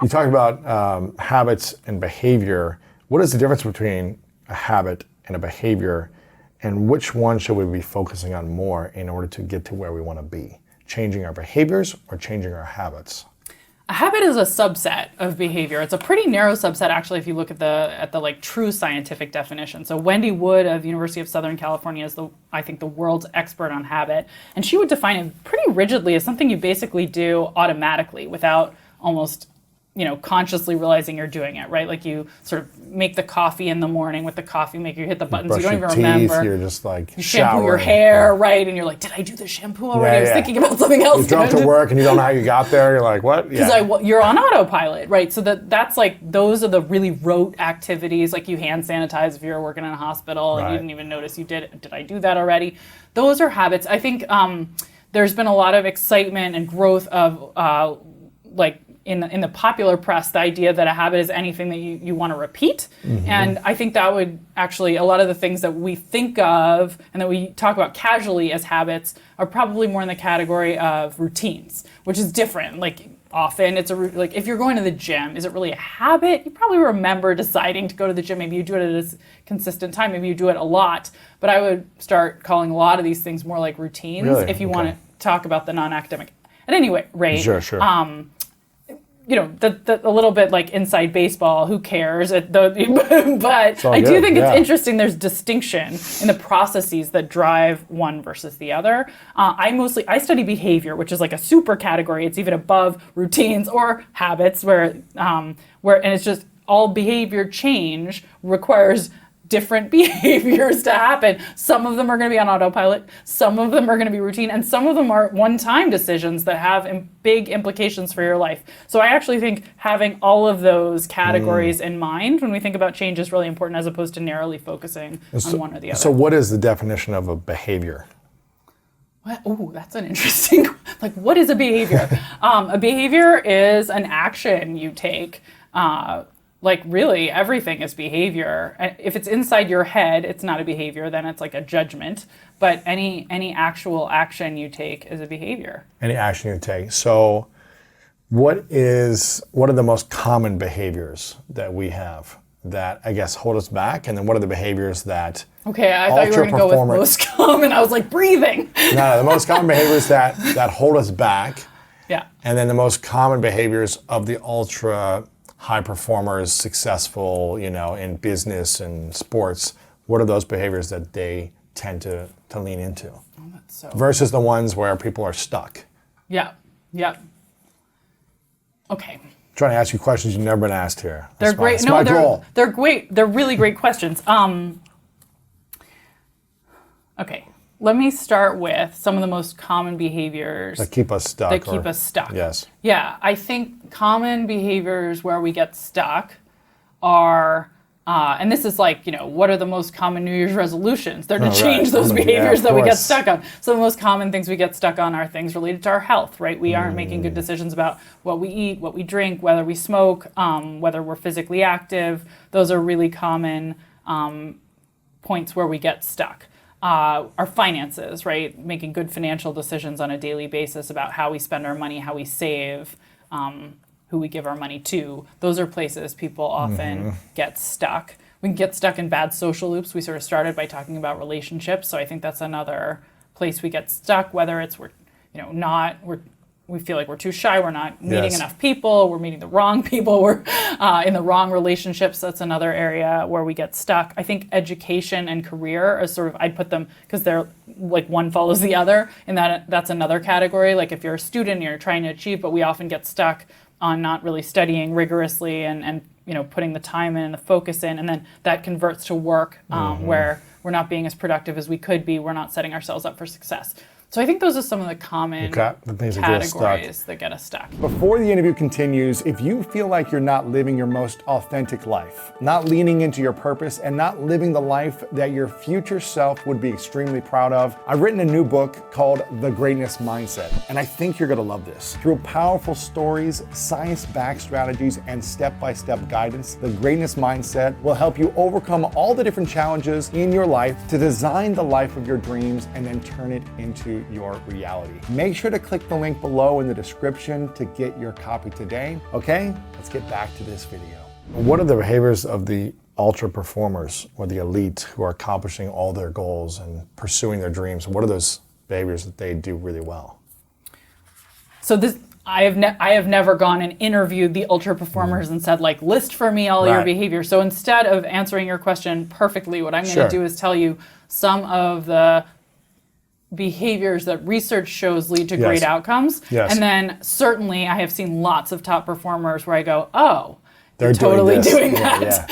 You talk about habits and behavior. What is the difference between a habit and a behavior, and which one should we be focusing on more in order to get to where we want to be? Changing our behaviors or changing our habits? A habit is a subset of behavior. It's a pretty narrow subset, actually, if you look at the like true scientific definition. So Wendy Wood of the University of Southern California is I think the world's expert on habit, and she would define it pretty rigidly as something you basically do automatically without almost consciously realizing you're doing it, right? Like you sort of make the coffee in the morning with the coffee maker, you hit the buttons, you don't even remember. You're just like you shampoo your hair, right? And you're like, did I do the shampoo already? I was thinking about something else. You drove to work and you don't know how you got there. You're like, what? Because you're on autopilot, right? So that's like, those are the really rote activities, like you hand sanitize if you're working in a hospital and you didn't even notice you did. Did I do that already? Those are habits. I think there's been a lot of excitement and growth of in the popular press, the idea that a habit is anything that you want to repeat. Mm-hmm. And I think that would actually, a lot of the things that we think of and that we talk about casually as habits are probably more in the category of routines, which is different. Like often it's like if you're going to the gym, is it really a habit? You probably remember deciding to go to the gym. Maybe you do it at a consistent time. Maybe you do it a lot. But I would start calling a lot of these things more like routines if you want to talk about the non-academic. At any rate, sure. A little bit like inside baseball, who cares? But I do think it's interesting there's distinction in the processes that drive one versus the other. I study behavior, which is like a super category. It's even above routines or habits where and it's just all behavior change requires different behaviors to happen. Some of them are going to be on autopilot, some of them are going to be routine, and some of them are one-time decisions that have big implications for your life. So I actually think having all of those categories in mind when we think about change is really important, as opposed to narrowly focusing on one or the other. So what is the definition of a behavior? Oh, that's an interesting, what is a behavior? A behavior is an action you take. Really, everything is behavior. If it's inside your head, it's not a behavior, then it's like a judgment. But any actual action you take is a behavior. Any action you take. So what are the most common behaviors that we have that, I guess, hold us back? And then what are the behaviors that Okay, I thought you were going to go with most common. I was like, breathing. No, the most common behaviors that hold us back. Yeah. And then the most common behaviors of the ultra high performers, successful, in business and sports, what are those behaviors that they tend to lean into? Oh, that's so versus the ones where people are stuck? Yeah. Okay. I'm trying to ask you questions you've never been asked here. They're great. They're great. They're really great questions. Okay. Let me start with some of the most common behaviors that keep us stuck. Yes. Yeah, I think common behaviors where we get stuck are, and this is what are the most common New Year's resolutions? They're to change those behaviors that we get stuck on. So the most common things we get stuck on are things related to our health, right? We aren't making good decisions about what we eat, what we drink, whether we smoke, whether we're physically active. Those are really common points where we get stuck. Our finances, right? Making good financial decisions on a daily basis about how we spend our money, how we save, who we give our money to. Those are places people often get stuck. We can get stuck in bad social loops. We sort of started by talking about relationships, so I think that's another place we get stuck. Whether it's we feel like we're too shy, we're not meeting enough people, we're meeting the wrong people, we're in the wrong relationships. That's another area where we get stuck. I think education and career are sort of, I'd put them, because they're like one follows the other, and that's another category. Like if you're a student and you're trying to achieve, but we often get stuck on not really studying rigorously and putting the time in and the focus in, and then that converts to work where we're not being as productive as we could be, we're not setting ourselves up for success. So I think those are some of the common categories that get us stuck. Before the interview continues, if you feel like you're not living your most authentic life, not leaning into your purpose, and not living the life that your future self would be extremely proud of, I've written a new book called The Greatness Mindset, and I think you're going to love this. Through powerful stories, science-backed strategies, and step-by-step guidance, The Greatness Mindset will help you overcome all the different challenges in your life to design the life of your dreams and then turn it into into your reality. Make sure to click the link below in the description to get your copy today. Okay, let's get back to this video. What are the behaviors of the ultra performers or the elite who are accomplishing all their goals and pursuing their dreams? What are those behaviors that they do really well? So I have never gone and interviewed the ultra performers and said, like, list for me all your behaviors. So instead of answering your question perfectly, what I'm going to do is tell you some of the behaviors that research shows lead to great outcomes. And then certainly I have seen lots of top performers where I go, oh, they're totally doing that.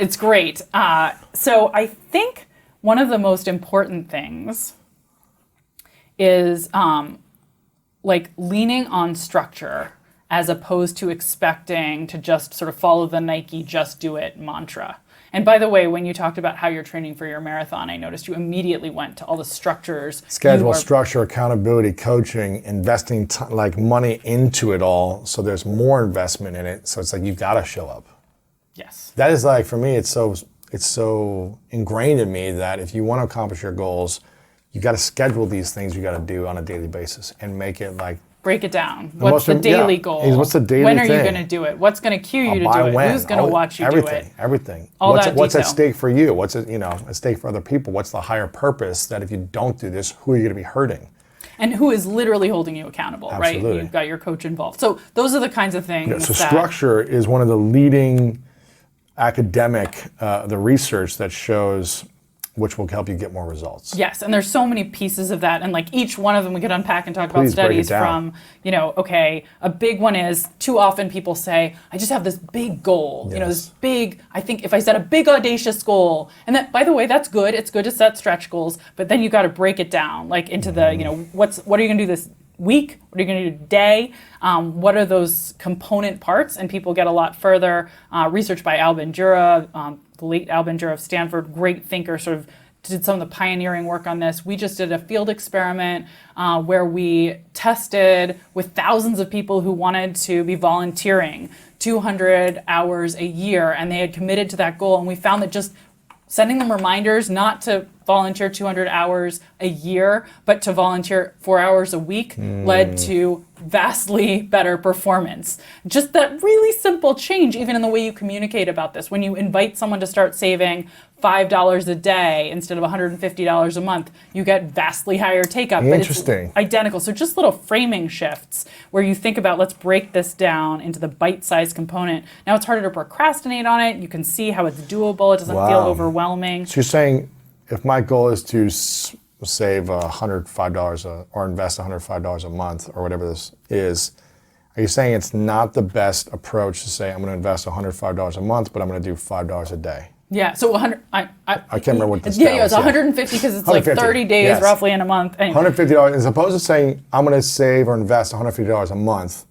It's great. So I think one of the most important things is like leaning on structure as opposed to expecting to just sort of follow the Nike just do it mantra. And by the way, when you talked about how you're training for your marathon, I noticed you immediately went to all the structures. Schedule, structure, accountability, coaching, investing like money into it all, so there's more investment in it. So it's like you've got to show up. Yes. That is like, for me, it's so ingrained in me that if you want to accomplish your goals, you got to schedule these things you got to do on a daily basis and make it like. Break it down. What's the daily goal? What's the daily When are thing? you going to do it? What's going to cue you to do it? When? Who's going to watch you do it? Everything. All what's at stake for you? What's at stake for other people? What's the higher purpose that if you don't do this, who are you going to be hurting? And who is literally holding you accountable, Absolutely. right? You've got your coach involved. So those are the kinds of things. So structure is one of the leading academic, the research that shows which will help you get more results. Yes, and there's so many pieces of that, and like each one of them we could unpack and talk about studies from, okay, a big one is too often people say, I just have this big goal, this big, I think if I set a big audacious goal, and that, by the way, that's good, it's good to set stretch goals, but then you got to break it down, like into the, what are you going to do this week? What are you going to do today? What are those component parts? And people get a lot further. Research by Al Bandura, the late Al Bandura of Stanford, great thinker, sort of did some of the pioneering work on this. We just did a field experiment where we tested with thousands of people who wanted to be volunteering 200 hours a year, and they had committed to that goal. And we found that just sending them reminders not to volunteer 200 hours a year, but to volunteer 4 hours a week led to vastly better performance. Just that really simple change, even in the way you communicate about this. When you invite someone to start saving $5 a day instead of $150 a month, you get vastly higher take-up. Interesting. But it's identical. So just little framing shifts where you think about, let's break this down into the bite-sized component. Now it's harder to procrastinate on it. You can see how it's doable. It doesn't feel overwhelming. So you're saying if my goal is to save $105 or invest $105 a month or whatever this is, are you saying it's not the best approach to say I'm going to invest $105 a month, but I'm going to do $5 a day? Yeah, so 100. I can't remember what the Yeah, it's 150 because it's like 30 days roughly in a month. Anyway. $150 as opposed to saying I'm going to save or invest $150 a month.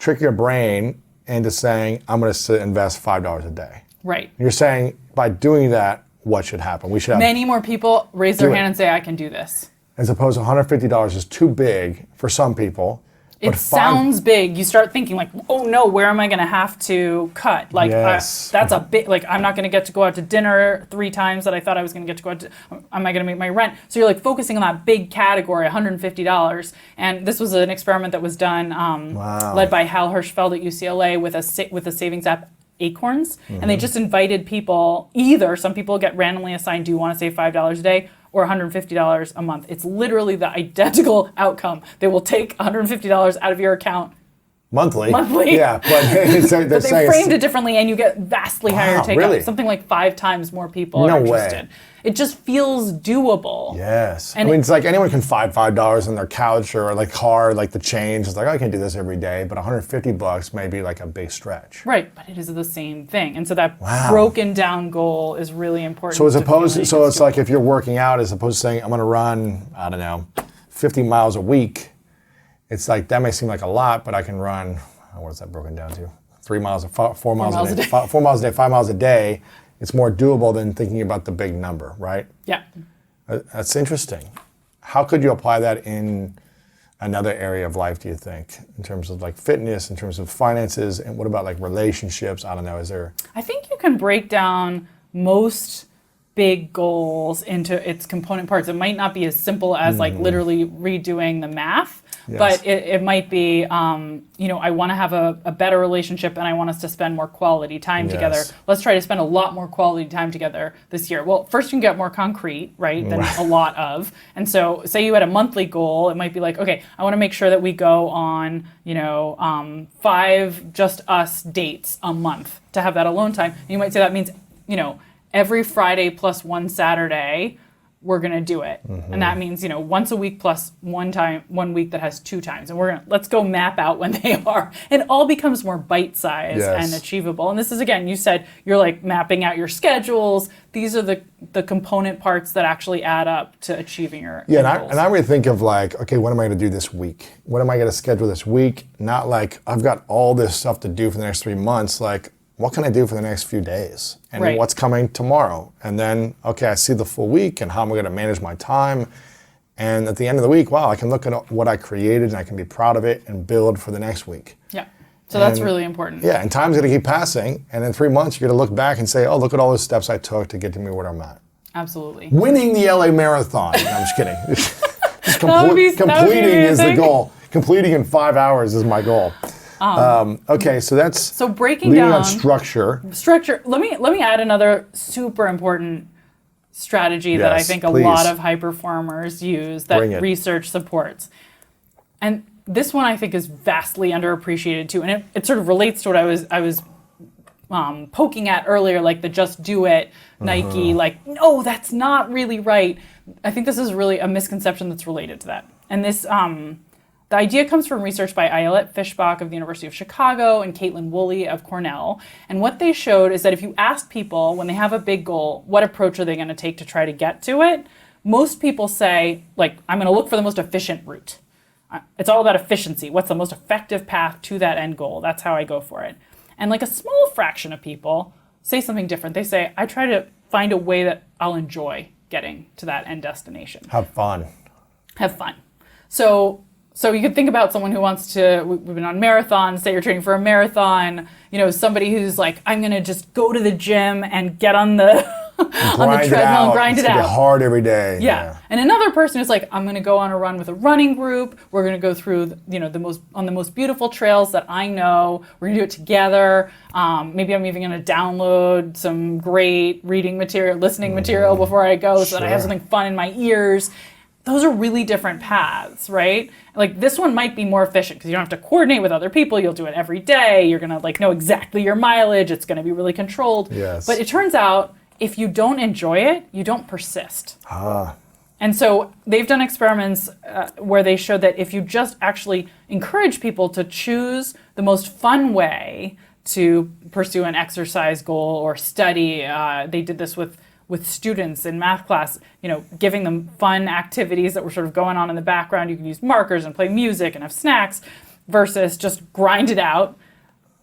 Trick your brain into saying I'm going to invest $5 a day. Right. You're saying by doing that, what should happen? We should have many more people raise their hand and say, I can do this. As opposed to $150 is too big for some people. It sounds big. You start thinking like, oh no, where am I going to have to cut? Like that's a big, like I'm not going to get to go out to dinner 3 times that I thought I was going to get to go out to, am I going to make my rent? So you're like focusing on that big category, $150. And this was an experiment that was done, led by Hal Hirschfeld at UCLA with a savings app, Acorns, and they just invited people, either some people get randomly assigned, do you want to save $5 a day or $150 a month? It's literally the identical outcome. They will take $150 out of your account monthly. Yeah, but but they framed it differently, and you get vastly higher take-up. Really? Something like 5 times more people are interested. It just feels doable. Yes. And I mean, it's like anyone can find $5 in their couch or like car, like the change. It's like, I can do this every day, but $150 may be like a big stretch. Right, but it is the same thing. And so that broken down goal is really important. So it's like if you're working out, as opposed to saying, I'm going to run, 50 miles a week, it's like, that may seem like a lot, but I can run, what is that broken down to? 4 miles a day, 4 miles a day, 5 miles a day. It's more doable than thinking about the big number, right? Yeah. That's interesting. How could you apply that in another area of life, do you think? In terms of like fitness, in terms of finances, and what about like relationships? I don't know, is there... I think you can break down most big goals into its component parts. It might not be as simple as like literally redoing the math, but it might be, I want to have a better relationship and I want us to spend more quality time together. Let's try to spend a lot more quality time together this year. Well, first you can get more concrete, right, than a lot of. And so say you had a monthly goal, it might be like, okay, I want to make sure that we go on, 5 just us dates a month to have that alone time. And you might say that means, every Friday plus one Saturday, we're going to do it. And that means, once a week plus one week that has 2 times. And let's go map out when they are. And it all becomes more bite-sized and achievable. And this is, again, you said you're like mapping out your schedules. These are the component parts that actually add up to achieving your goals. And I would think of like, okay, what am I going to do this week? What am I going to schedule this week? Not like I've got all this stuff to do for the next 3 months. Like, what can I do for the next few days? And what's coming tomorrow? And then, okay, I see the full week and how am I going to manage my time? And at the end of the week, wow, I can look at what I created and I can be proud of it and build for the next week. Yeah. So that's really important. Yeah, and time's going to keep passing. And in 3 months, you're going to look back and say, oh, look at all the steps I took to get to me where I'm at. Absolutely. Winning the LA Marathon. No, I'm just kidding. Just completing is the goal. Completing in 5 hours is my goal. Okay, so that's breaking leaning down on structure. Let me add another super important strategy that I think a lot of high performers use that research supports. And this one I think is vastly underappreciated too, and it sort of relates to what I was poking at earlier, like the just do it Nike. Like, no, that's not really right. I think this is really a misconception that's related to that. And this. The idea comes from research by Ayelet Fishbach of the University of Chicago and Caitlin Woolley of Cornell. And what they showed is that if you ask people when they have a big goal, what approach are they going to take to try to get to it? Most people say, like, I'm going to look for the most efficient route. It's all about efficiency. What's the most effective path to that end goal? That's how I go for it. And like a small fraction of people say something different. They say, I try to find a way that I'll enjoy getting to that end destination. Have fun. So you could think about someone who wants to, we've been on marathons, say you're training for a marathon, somebody who's like, I'm going to just go to the gym and get on the treadmill and grind it out. It's hard every day. Yeah. And another person who's like, I'm going to go on a run with a running group. We're going to go through, the most beautiful trails that I know. We're going to do it together. Maybe I'm even going to download some great reading material, listening material before I go so that I have something fun in my ears. Those are really different paths, right? Like this one might be more efficient because you don't have to coordinate with other people. You'll do it every day. You're going to know exactly your mileage. It's going to be really controlled. Yes. But it turns out if you don't enjoy it, you don't persist. And so they've done experiments where they showed that if you just actually encourage people to choose the most fun way to pursue an exercise goal or study, they did this with students in math class, giving them fun activities that were sort of going on in the background. You can use markers and play music and have snacks versus just grind it out.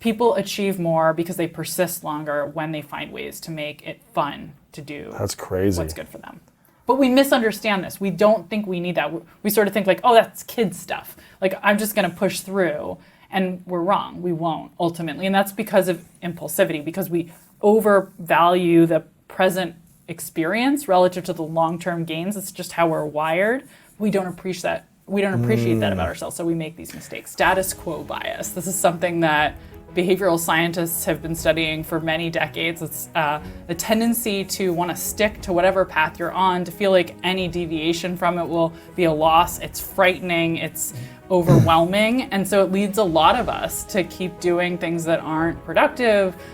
People achieve more because they persist longer when they find ways to make it fun to do. That's crazy. What's good for them. But we misunderstand this. We don't think we need that. We sort of think like, oh, that's kid stuff. Like, I'm just going to push through. And we're wrong. We won't, ultimately. And that's because of impulsivity, because we overvalue the present experience relative to the long-term gains. It's just how we're wired. We don't appreciate that. We don't appreciate that about ourselves, so we make these mistakes. Status quo bias. This is something that behavioral scientists have been studying for many decades. It's the tendency to want to stick to whatever path you're on, to feel like any deviation from it will be a loss. It's frightening. It's overwhelming. And so it leads a lot of us to keep doing things that aren't productive,